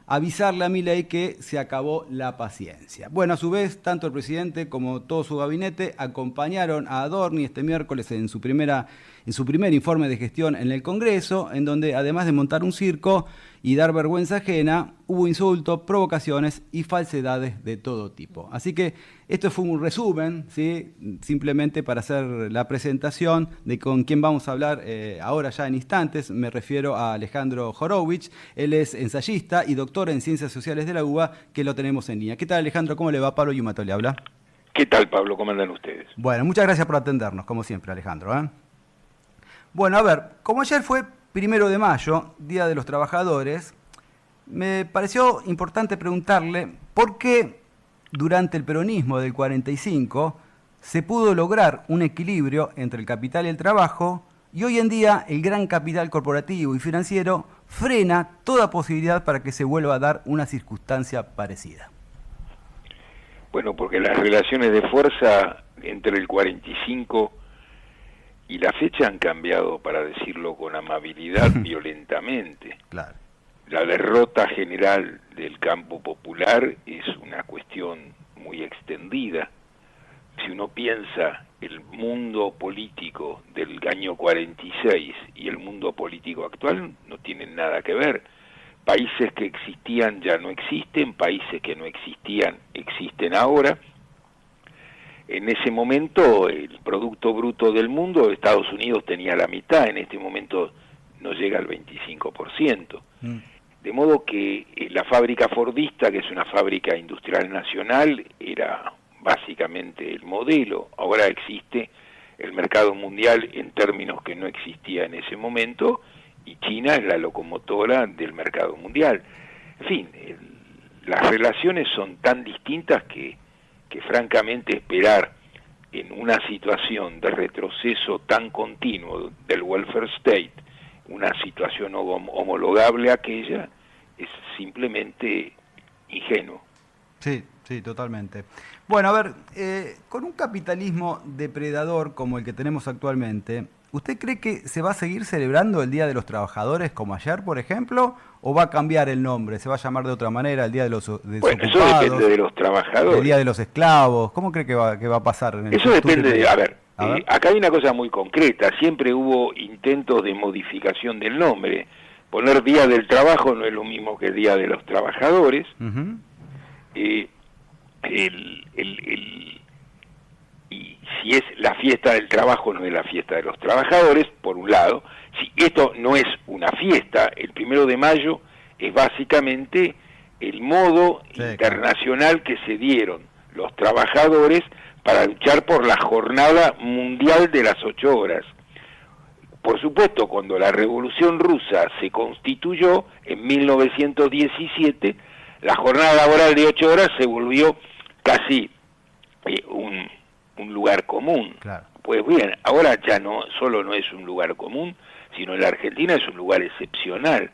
avisarle a Milei que se acabó la paciencia. Bueno, a su vez, tanto el presidente como todo su gabinete acompañaron a Adorni este miércoles en su primer informe de gestión en el Congreso, en donde además de montar un circo y dar vergüenza ajena, hubo insultos, provocaciones y falsedades de todo tipo. Así que esto fue un resumen, ¿sí? Simplemente para hacer la presentación de con quién vamos a hablar ahora ya en instantes. Me refiero a Alejandro Horowitz. Él es ensayista y doctor en Ciencias Sociales de la UBA, que lo tenemos en línea. ¿Qué tal, Alejandro? ¿Cómo le va? Pablo Yumato le habla. ¿Qué tal, Pablo? ¿Cómo andan ustedes? Bueno, muchas gracias por atendernos, como siempre, Alejandro, ¿eh? Bueno, a ver, como ayer fue 1 de mayo, Día de los Trabajadores, me pareció importante preguntarle por qué durante el peronismo del 45 se pudo lograr un equilibrio entre el capital y el trabajo, y hoy en día el gran capital corporativo y financiero frena toda posibilidad para que se vuelva a dar una circunstancia parecida. Bueno, porque las relaciones de fuerza entre el 45 y la fecha han cambiado, para decirlo con amabilidad, violentamente. Claro. La derrota general del campo popular es una cuestión muy extendida. Si uno piensa el mundo político del año 46 y el mundo político actual, no tienen nada que ver. Países que existían ya no existen, países que no existían existen ahora. En ese momento el Producto Bruto del mundo, Estados Unidos tenía la mitad, en este momento no llega al 25%. De modo que la fábrica fordista, que es una fábrica industrial nacional, era básicamente el modelo. Ahora existe el mercado mundial en términos que no existía en ese momento, y China es la locomotora del mercado mundial. En fin, las relaciones son tan distintas que francamente esperar en una situación de retroceso tan continuo del welfare state, una situación homologable a aquella, es simplemente ingenuo. Sí, sí, totalmente. Bueno, a ver, con un capitalismo depredador como el que tenemos actualmente, ¿usted cree que se va a seguir celebrando el Día de los Trabajadores como ayer, por ejemplo? ¿O va a cambiar el nombre? ¿Se va a llamar de otra manera el Día de los Desocupados? Bueno, eso depende de los trabajadores. El Día de los Esclavos. ¿Cómo cree que va a pasar en el Eso futuro? depende de... A ver, acá hay una cosa muy concreta. Siempre hubo intentos de modificación del nombre. Poner Día del Trabajo no es lo mismo que Día de los Trabajadores. Uh-huh. Y si es la fiesta del trabajo, no es la fiesta de los trabajadores, por un lado. Si esto no es una fiesta, el 1 de mayo es básicamente el modo internacional que se dieron los trabajadores para luchar por la jornada mundial de las 8 horas. Por supuesto, cuando la Revolución Rusa se constituyó en 1917, la jornada laboral de 8 horas se volvió casi un lugar común. Claro. Pues bien, ahora ya no solo no es un lugar común, sino en la Argentina es un lugar excepcional.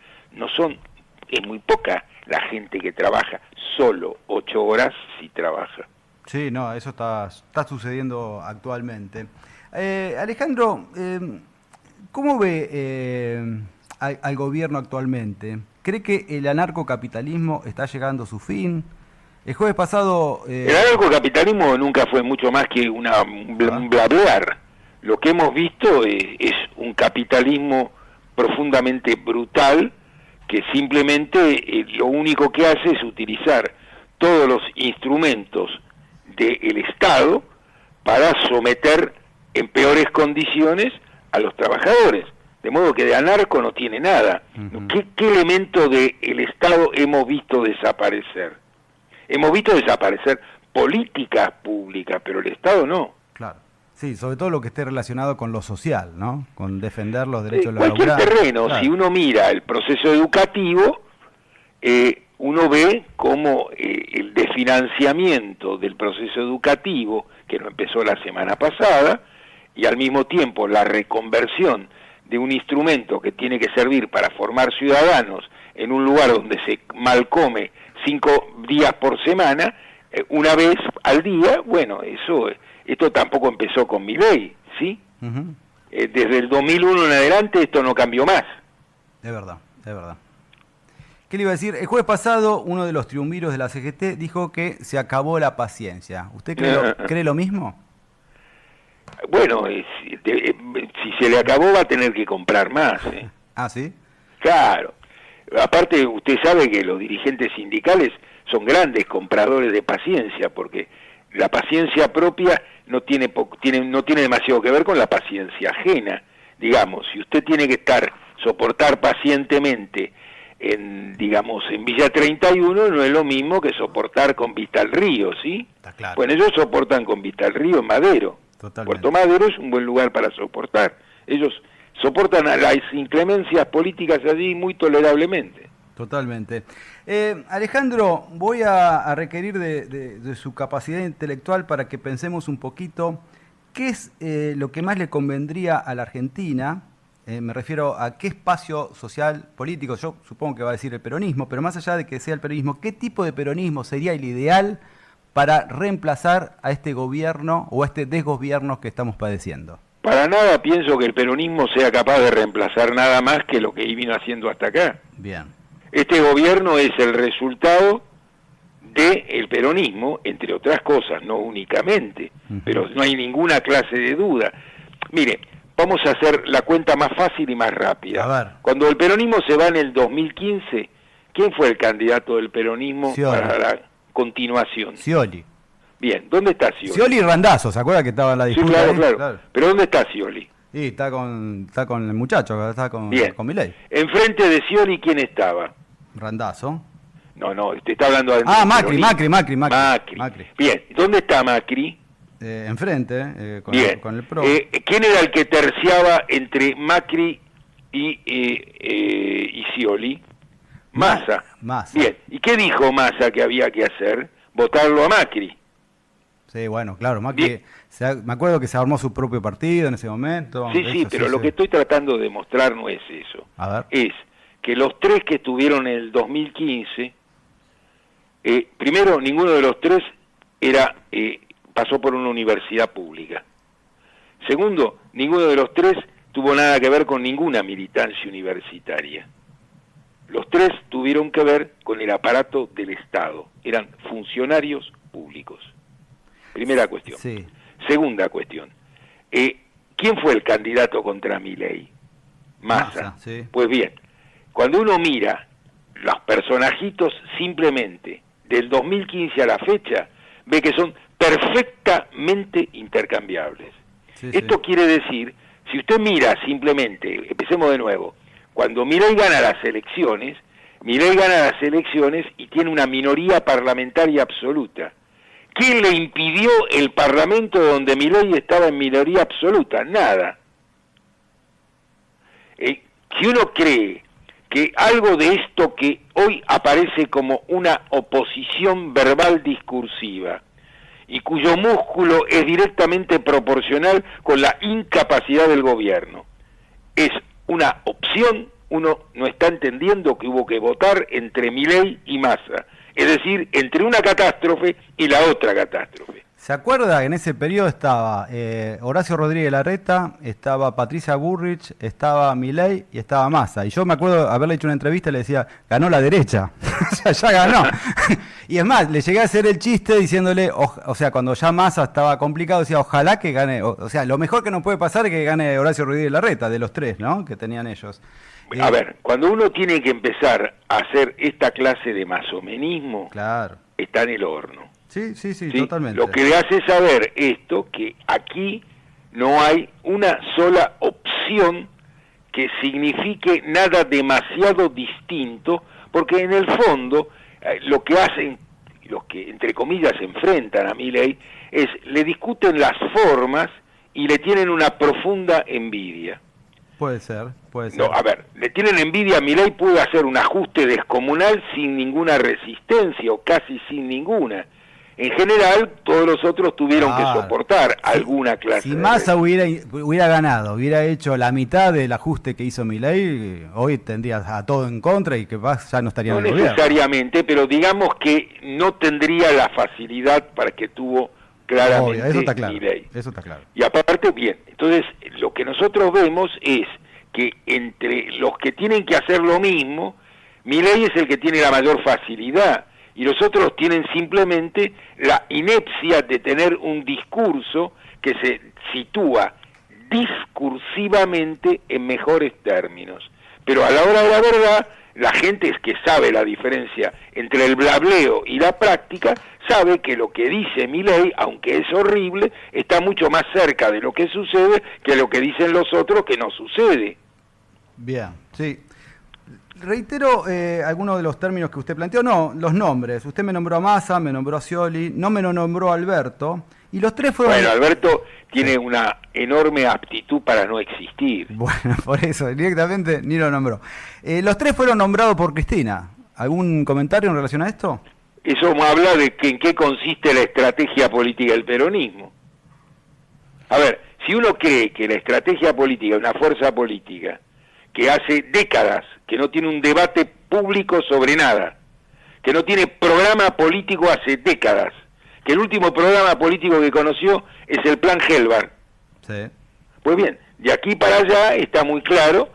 Es muy poca la gente que trabaja solo 8 horas si trabaja. Sí, no, eso está sucediendo actualmente. Alejandro, ¿cómo ve al gobierno actualmente? ¿Cree que el anarcocapitalismo está llegando a su fin? El jueves pasado... El anarcocapitalismo nunca fue mucho más que un blablar. Lo que hemos visto es un capitalismo profundamente brutal que simplemente lo único que hace es utilizar todos los instrumentos del Estado para someter en peores condiciones a los trabajadores. De modo que de anarco no tiene nada. Uh-huh. ¿Qué elemento del Estado hemos visto desaparecer? Hemos visto desaparecer políticas públicas, pero el Estado no. Claro. Sí, sobre todo lo que esté relacionado con lo social, ¿no? Con defender los derechos de los laborales. Cualquier terreno, claro. Si uno mira el proceso educativo, uno ve cómo el desfinanciamiento del proceso educativo, que no empezó la semana pasada, y al mismo tiempo la reconversión de un instrumento que tiene que servir para formar ciudadanos en un lugar donde se malcome 5 días por semana, una vez al día, bueno, esto tampoco empezó con Milei, ¿sí? Uh-huh. Desde el 2001 en adelante esto no cambió más. Es verdad, es verdad. ¿Qué le iba a decir? El jueves pasado, uno de los triunviros de la CGT dijo que se acabó la paciencia. ¿Usted cree lo mismo? Bueno, si se le acabó va a tener que comprar más. Ah, ¿sí? Claro. Aparte, usted sabe que los dirigentes sindicales son grandes compradores de paciencia, porque la paciencia propia no tiene demasiado que ver con la paciencia ajena. Digamos, si usted tiene que soportar pacientemente en Villa 31, no es lo mismo que soportar con vista al río, ¿sí? Está claro. Bueno, ellos soportan con vista al río en Madero. Totalmente. Puerto Madero es un buen lugar para soportar. Ellos soportan a las inclemencias políticas allí muy tolerablemente. Totalmente. Alejandro, voy a requerir de su capacidad intelectual para que pensemos un poquito qué es lo que más le convendría a la Argentina. Me refiero a qué espacio social, político, yo supongo que va a decir el peronismo, pero más allá de que sea el peronismo, ¿qué tipo de peronismo sería el ideal para reemplazar a este gobierno o a este desgobierno que estamos padeciendo? Para nada pienso que el peronismo sea capaz de reemplazar nada más que lo que vino haciendo hasta acá. Bien. Este gobierno es el resultado del peronismo, entre otras cosas, no únicamente, pero no hay ninguna clase de duda. Mire, vamos a hacer la cuenta más fácil y más rápida. A ver. Cuando el peronismo se va en el 2015, ¿quién fue el candidato del peronismo Scioli. para la continuación? Scioli. Bien, ¿dónde está Scioli? Scioli y Randazzo, ¿se acuerda que estaba en la Sí, disputa? claro. Pero ¿dónde está Scioli? Sí, está con el muchacho, está con Milei. Enfrente de Scioli, ¿quién estaba? Randazzo. No, usted está hablando de... Macri. Bien, ¿dónde está Macri? Enfrente, con el PRO. ¿Quién era el que terciaba entre Macri y Scioli? Massa. Bien, ¿y qué dijo Massa que había que hacer? Votarlo a Macri. Sí, bueno, claro, Macri, me acuerdo que se armó su propio partido en ese momento. Sí, pero lo que estoy tratando de demostrar no es eso. A ver. Es que los tres que estuvieron en el 2015, primero, ninguno de los tres pasó por una universidad pública. Segundo, ninguno de los tres tuvo nada que ver con ninguna militancia universitaria. Los tres tuvieron que ver con el aparato del Estado. Eran funcionarios públicos. Primera cuestión. Sí. Segunda cuestión. ¿Quién fue el candidato contra Milei? Massa. Sí. Pues bien, cuando uno mira los personajitos simplemente del 2015 a la fecha, ve que son perfectamente intercambiables. Esto quiere decir, si usted mira simplemente, empecemos de nuevo, cuando Milei gana las elecciones y tiene una minoría parlamentaria absoluta. ¿Quién le impidió el Parlamento donde Milei estaba en minoría absoluta? Nada. Si uno cree que algo de esto que hoy aparece como una oposición verbal discursiva y cuyo músculo es directamente proporcional con la incapacidad del gobierno, es una opción, uno no está entendiendo que hubo que votar entre Milei y Massa. Es decir, entre una catástrofe y la otra catástrofe. ¿Se acuerda que en ese periodo estaba Horacio Rodríguez Larreta, estaba Patricia Bullrich, estaba Milei y estaba Massa? Y yo me acuerdo haberle hecho una entrevista y le decía, ganó la derecha. O sea, ya ganó. Y es más, le llegué a hacer el chiste diciéndole, o sea, cuando ya Massa estaba complicado, decía, ojalá que gane. O sea, lo mejor que nos puede pasar es que gane Horacio Rodríguez Larreta, de los tres, ¿no? Que tenían ellos. A ver, cuando uno tiene que empezar a hacer esta clase de masomenismo, claro, está en el horno. Sí, totalmente. Lo que le hace saber esto, que aquí no hay una sola opción que signifique nada demasiado distinto, porque en el fondo lo que hacen, los que entre comillas se enfrentan a Milei, es le discuten las formas y le tienen una profunda envidia. Puede ser. No, a ver, le tienen envidia a Milei, puede hacer un ajuste descomunal sin ninguna resistencia o casi sin ninguna. En general, todos los otros tuvieron que soportar alguna clase. Si Massa hubiera ganado, hubiera hecho la mitad del ajuste que hizo Milei, hoy tendrías a todo en contra y que ya no estaría en el gobierno. No necesariamente, pero digamos que no tendría la facilidad para que tuvo claramente eso está claro, Milei. Eso está claro. Y aparte, bien, entonces lo que nosotros vemos es que entre los que tienen que hacer lo mismo, Milei es el que tiene la mayor facilidad y los otros tienen simplemente la inepcia de tener un discurso que se sitúa discursivamente en mejores términos. Pero a la hora de la verdad, la gente es que sabe la diferencia entre el blableo y la práctica, sabe que lo que dice Milei, aunque es horrible, está mucho más cerca de lo que sucede que lo que dicen los otros que no sucede. Bien, sí. Reitero algunos de los términos que usted planteó, no, los nombres. Usted me nombró a Massa, me nombró a Scioli, no me lo nombró a Alberto, y los tres fueron... Bueno, Alberto tiene una enorme aptitud para no existir. Bueno, por eso, directamente ni lo nombró. Los tres fueron nombrados por Cristina. ¿Algún comentario en relación a esto? Eso me habla de que en qué consiste la estrategia política del peronismo. A ver, si uno cree que la estrategia política es una fuerza política que hace décadas que no tiene un debate público sobre nada, que no tiene programa político hace décadas, que el último programa político que conoció es el Plan Helvar. Sí. Pues bien, de aquí para allá está muy claro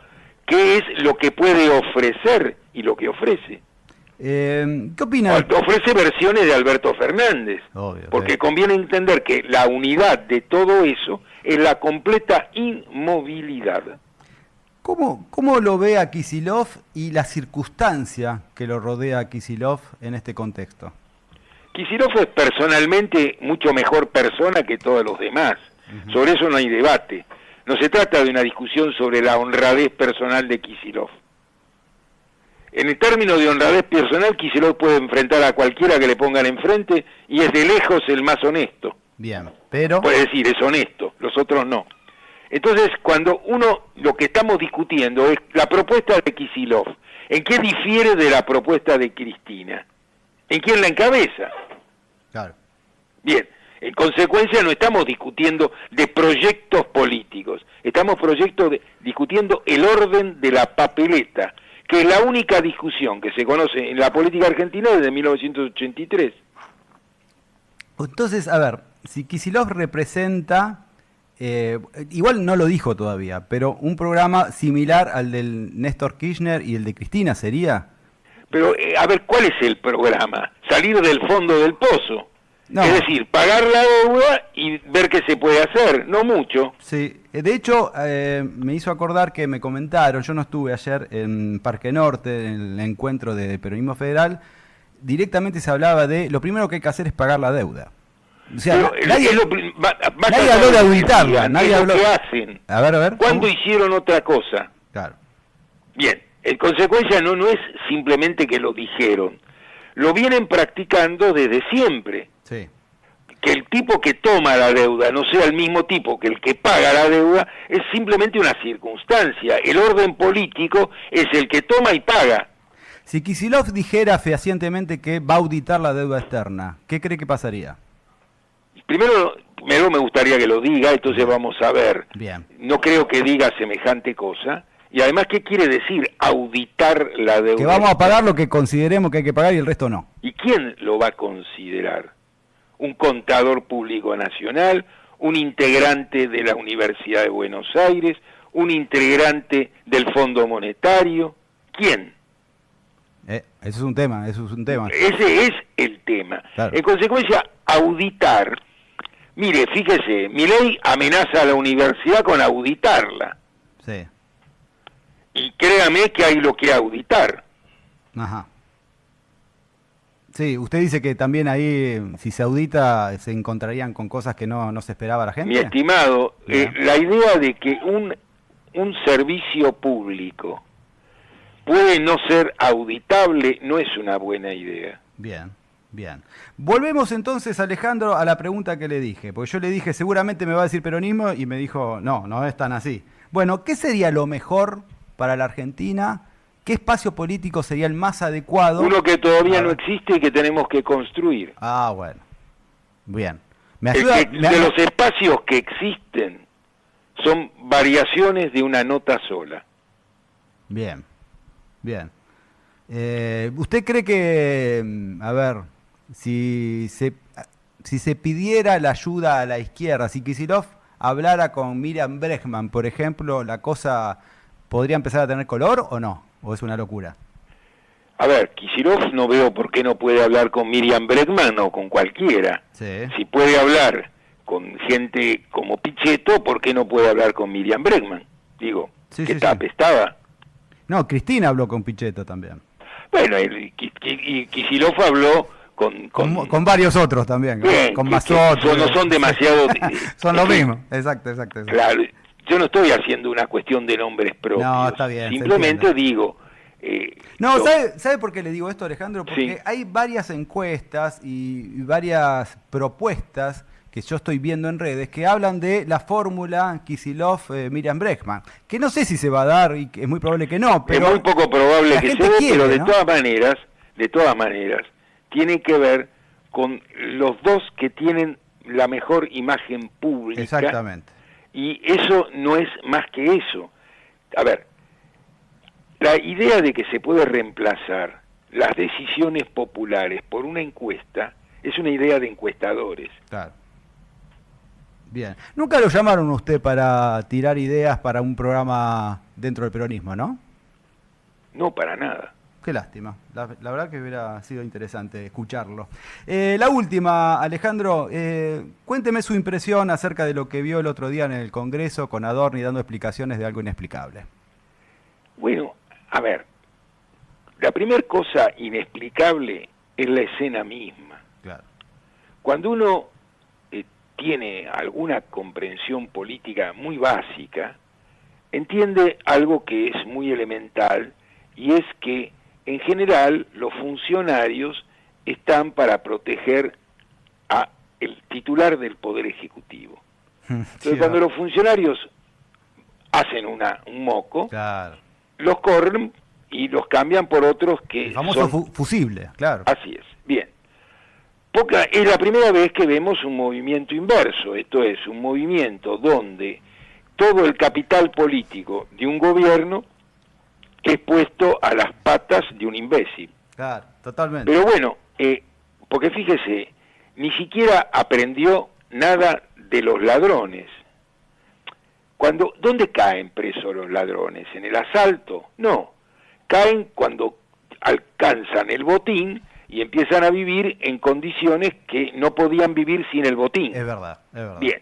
qué es lo que puede ofrecer y lo que ofrece. ¿Qué opina? Ofrece versiones de Alberto Fernández, Obvio, porque sí. conviene entender que la unidad de todo eso es la completa inmovilidad. ¿Cómo lo ve a Kicillof y la circunstancia que lo rodea a Kicillof en este contexto? Kicillof es personalmente mucho mejor persona que todos los demás. Sobre eso no hay debate. No se trata de una discusión sobre la honradez personal de Kicillof. En el término de honradez personal, Kicillof puede enfrentar a cualquiera que le pongan enfrente y es de lejos el más honesto. Bien, pero... Puede decir, es honesto, los otros no. Entonces, cuando lo que estamos discutiendo es la propuesta de Kicillof, ¿en qué difiere de la propuesta de Cristina? ¿En quién la encabeza? Claro. Bien, en consecuencia no estamos discutiendo de proyectos políticos, estamos discutiendo el orden de la papeleta, que es la única discusión que se conoce en la política argentina desde 1983. Entonces, a ver, si Kicillof representa, igual no lo dijo todavía, pero un programa similar al del Néstor Kirchner y el de Cristina, ¿sería? Pero, a ver, ¿cuál es el programa? Salir del fondo del pozo. No. Es decir, pagar la deuda y ver qué se puede hacer, no mucho. Sí, de hecho, me hizo acordar que me comentaron, yo no estuve ayer en Parque Norte, en el encuentro de Peronismo Federal, directamente se hablaba de, lo primero que hay que hacer es pagar la deuda. O sea, nadie habló de auditarla, nadie habló... ¿Qué hacen? A ver. ¿Cuándo ¿cómo? hicieron otra cosa? Claro. Bien, en consecuencia no es simplemente que lo dijeron, lo vienen practicando desde siempre. Sí. Que el tipo que toma la deuda no sea el mismo tipo que el que paga la deuda es simplemente una circunstancia. El orden político es el que toma y paga. Si Kicillof dijera fehacientemente que va a auditar la deuda externa, ¿qué cree que pasaría? Primero me gustaría que lo diga, entonces vamos a ver. Bien. No creo que diga semejante cosa. Y además, ¿qué quiere decir auditar la deuda? Que vamos a pagar lo que consideremos que hay que pagar y el resto no. ¿Y quién lo va a considerar? ¿Un contador público nacional? ¿Un integrante de la Universidad de Buenos Aires? ¿Un integrante del Fondo Monetario? ¿Quién? Eso es un tema, Ese es el tema. Claro. En consecuencia, auditar. Mire, fíjese, Milei amenaza a la universidad con auditarla. Sí. Y créame que hay lo que auditar. Ajá. Sí, usted dice que también ahí, si se audita, se encontrarían con cosas que no se esperaba la gente. Mi estimado, la idea de que un servicio público puede no ser auditable no es una buena idea. Bien. Volvemos entonces, Alejandro, a la pregunta que le dije, porque yo le dije, seguramente me va a decir peronismo, y me dijo, no es tan así. Bueno, ¿qué sería lo mejor para la Argentina? ¿Qué espacio político sería el más adecuado? Uno que todavía no existe y que tenemos que construir. Ah, bueno. Bien. ¿Me ayuda? De los espacios que existen son variaciones de una nota sola. Bien. ¿Usted cree que, a ver, si se pidiera la ayuda a la izquierda, si Kicillof hablara con Miriam Bregman, por ejemplo, la cosa podría empezar a tener color o no? ¿O es una locura? A ver, Kicillof no veo por qué no puede hablar con Miriam Bregman o con cualquiera. Sí. Si puede hablar con gente como Pichetto, ¿por qué no puede hablar con Miriam Bregman? Digo, Sí, ¿qué sí, tape sí. estaba? No, Cristina habló con Pichetto también. Bueno, y Kicillof habló Con varios otros también, ¿no? Bien, Con que Mazotti. no son demasiado... Son lo mismo, exacto. Claro, yo no estoy haciendo una cuestión de nombres propios. No, está bien, se simplemente entiende. digo... No, ¿sabe por qué le digo esto, Alejandro? Porque Sí. hay varias encuestas y varias propuestas que yo estoy viendo en redes que hablan de la fórmula Kicillof-Miriam Bregman, que no sé si se va a dar y que es muy probable que no, pero es muy poco probable la que se gente dé, quiere, pero de ¿no? todas maneras, tiene que ver con los dos que tienen la mejor imagen pública. Exactamente. Y eso no es más que eso. A ver, la idea de que se puede reemplazar las decisiones populares por una encuesta es una idea de encuestadores. Claro. Bien. Nunca lo llamaron a usted para tirar ideas para un programa dentro del peronismo, ¿no? No, para nada. Qué lástima. La verdad que hubiera sido interesante escucharlo. La última, Alejandro, cuénteme su impresión acerca de lo que vio el otro día en el Congreso con Adorni dando explicaciones de algo inexplicable. Bueno, a ver, la primera cosa inexplicable es la escena misma. Claro. Cuando uno tiene alguna comprensión política muy básica, entiende algo que es muy elemental, y es que en general los funcionarios están para proteger a el titular del Poder Ejecutivo. Entonces, Sí, cuando los funcionarios hacen un moco, claro. los corren y los cambian por otros que El famoso son... fusible, claro. Así es, bien. Es la primera vez que vemos un movimiento inverso, esto es, un movimiento donde todo el capital político de un gobierno es puesto a las patas de un imbécil. Claro, totalmente. Pero bueno, porque fíjese, ni siquiera aprendió nada de los ladrones. ¿Dónde caen presos los ladrones? ¿En el asalto? No, caen cuando alcanzan el botín y empiezan a vivir en condiciones que no podían vivir sin el botín. Es verdad, es verdad. Bien.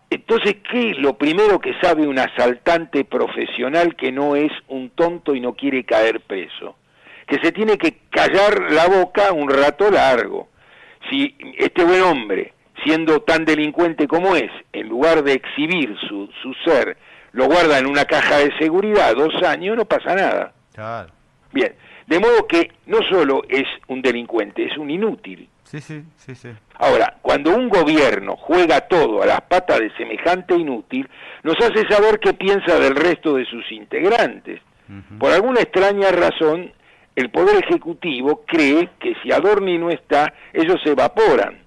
Entonces, ¿qué es lo primero que sabe un asaltante profesional que no es un tonto y no quiere caer preso? Que se tiene que callar la boca un rato largo. Si este buen hombre, siendo tan delincuente como es, en lugar de exhibir su ser, lo guarda en una caja de seguridad 2 años, no pasa nada. Claro. Bien, de modo que no solo es un delincuente, es un inútil. Sí. Ahora, cuando un gobierno juega todo a las patas de semejante inútil, nos hace saber qué piensa del resto de sus integrantes. Por alguna extraña razón, el Poder Ejecutivo cree que si Adorni no está, ellos se evaporan.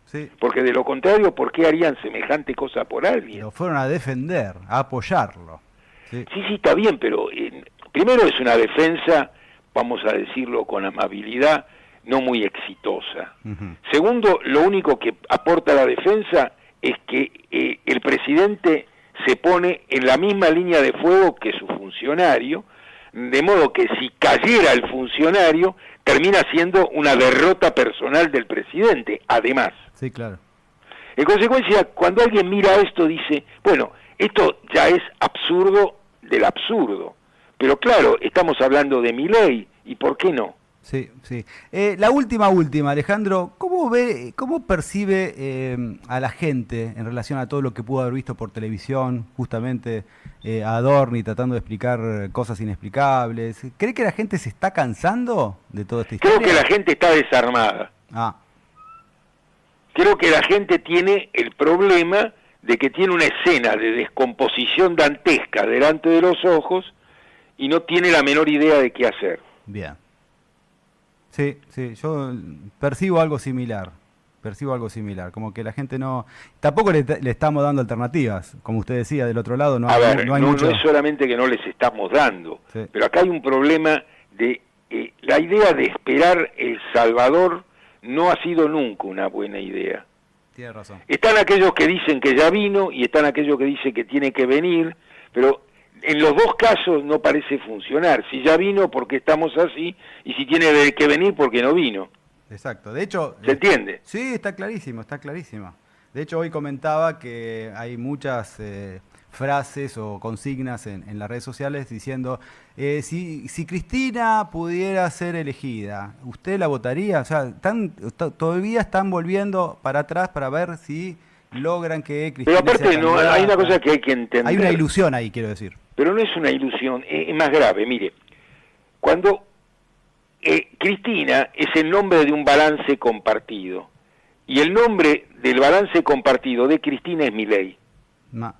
Sí. Porque de lo contrario, ¿por qué harían semejante cosa por alguien? Lo fueron a defender, a apoyarlo. Sí, está bien, pero primero es una defensa, vamos a decirlo con amabilidad, no muy exitosa. Segundo, lo único que aporta la defensa es que el presidente se pone en la misma línea de fuego que su funcionario, de modo que si cayera el funcionario, termina siendo una derrota personal del presidente, además. Sí, claro. En consecuencia, cuando alguien mira esto, dice, bueno, esto ya es absurdo del absurdo. Pero claro, estamos hablando de Milei, ¿y por qué no? Sí. La última, Alejandro, ¿cómo percibe a la gente en relación a todo lo que pudo haber visto por televisión, justamente a Adorni tratando de explicar cosas inexplicables? ¿Cree que la gente se está cansando de toda esta historia? Creo que la gente está desarmada. Creo que la gente tiene el problema de que tiene una escena de descomposición dantesca delante de los ojos y no tiene la menor idea de qué hacer. Bien. Sí, yo percibo algo similar, como que la gente no... Tampoco le estamos dando alternativas, como usted decía, del otro lado no hay mucho... No es solamente que no les estamos dando, sí, pero acá hay un problema de... la idea de esperar El Salvador no ha sido nunca una buena idea. Tiene razón. Están aquellos que dicen que ya vino y están aquellos que dicen que tiene que venir, pero en los dos casos no parece funcionar. Si ya vino, porque estamos así, y si tiene que venir, porque no vino. Exacto. De hecho... ¿Se entiende? Sí, está clarísimo, está clarísimo. De hecho, hoy comentaba que hay muchas frases o consignas en las redes sociales diciendo, si Cristina pudiera ser elegida, ¿usted la votaría? O sea, todavía están volviendo para atrás para ver si logran que Cristina Pero aparte, sea no, candidata. hay una cosa que hay que entender. Hay una ilusión ahí, quiero decir. Pero no es una ilusión, es más grave. Mire, cuando Cristina es el nombre de un balance compartido, y el nombre del balance compartido de Cristina es Milei. La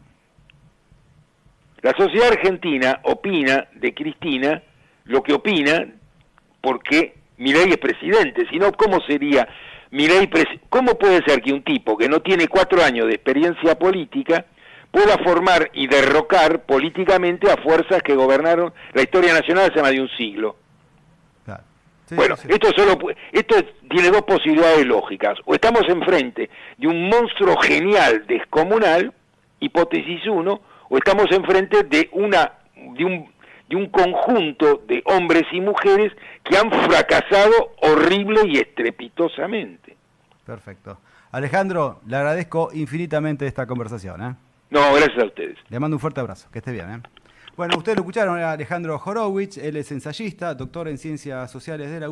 sociedad argentina opina de Cristina lo que opina porque Milei es presidente. Si no, ¿cómo sería Milei ¿Cómo puede ser que un tipo que no tiene 4 años de experiencia política pueda formar y derrocar políticamente a fuerzas que gobernaron la historia nacional hace más de un siglo? Claro. Sí, bueno, sí. esto tiene dos posibilidades lógicas. O estamos enfrente de un monstruo genial, descomunal, hipótesis 1, o estamos enfrente de un conjunto de hombres y mujeres que han fracasado horrible y estrepitosamente. Perfecto. Alejandro, le agradezco infinitamente esta conversación. No, gracias a ustedes. Le mando un fuerte abrazo. Que esté bien. Bueno, ustedes lo escucharon, era Alejandro Horowitz, él es ensayista, doctor en Ciencias Sociales de la